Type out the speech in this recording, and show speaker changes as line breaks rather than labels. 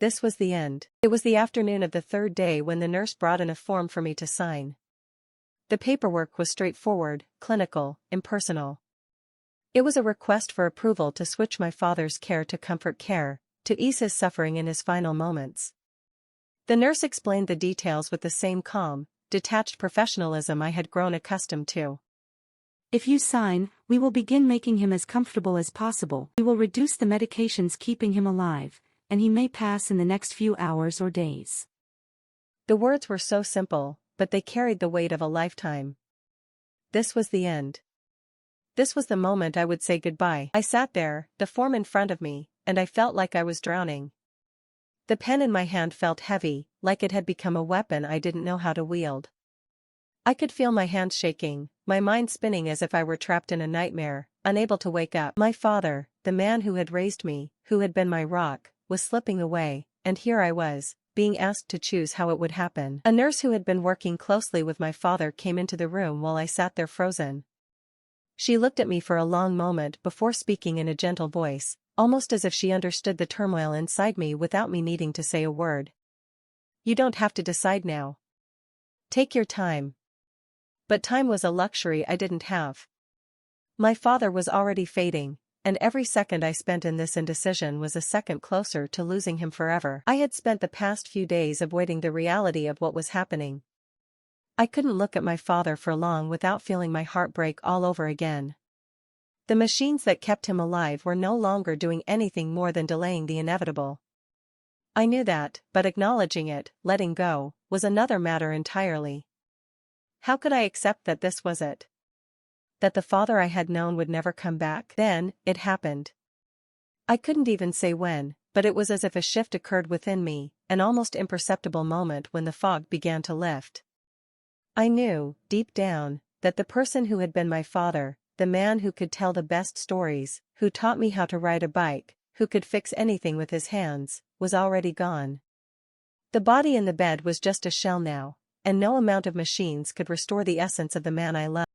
This was the end. It was the afternoon of the third day when the nurse brought in a form for me to sign. The paperwork was straightforward, clinical, impersonal. It was a request for approval to switch my father's care to comfort care, to ease his suffering in his final moments. The nurse explained the details with the same calm, detached professionalism I had grown accustomed to.
If you sign, we will begin making him as comfortable as possible. We will reduce the medications keeping him alive, and he may pass in the next few hours or days.
The words were so simple, but they carried the weight of a lifetime. This was the end. This was the moment I would say goodbye. I sat there, the form in front of me, and I felt like I was drowning. The pen in my hand felt heavy, like it had become a weapon I didn't know how to wield. I could feel my hands shaking, my mind spinning as if I were trapped in a nightmare, unable to wake up. My father, the man who had raised me, who had been my rock, was slipping away, and here I was, being asked to choose how it would happen. A nurse who had been working closely with my father came into the room while I sat there frozen. She looked at me for a long moment before speaking in a gentle voice, almost as if she understood the turmoil inside me without me needing to say a word. "You don't have to decide now. Take your time." But time was a luxury I didn't have. My father was already fading, and every second I spent in this indecision was a second closer to losing him forever. I had spent the past few days avoiding the reality of what was happening. I couldn't look at my father for long without feeling my heart break all over again. The machines that kept him alive were no longer doing anything more than delaying the inevitable. I knew that, but acknowledging it, letting go, was another matter entirely. How could I accept that this was it? That the father I had known would never come back? Then, it happened. I couldn't even say when, but it was as if a shift occurred within me, an almost imperceptible moment when the fog began to lift. I knew, deep down, that the person who had been my father, the man who could tell the best stories, who taught me how to ride a bike, who could fix anything with his hands, was already gone. The body in the bed was just a shell now, and no amount of machines could restore the essence of the man I loved.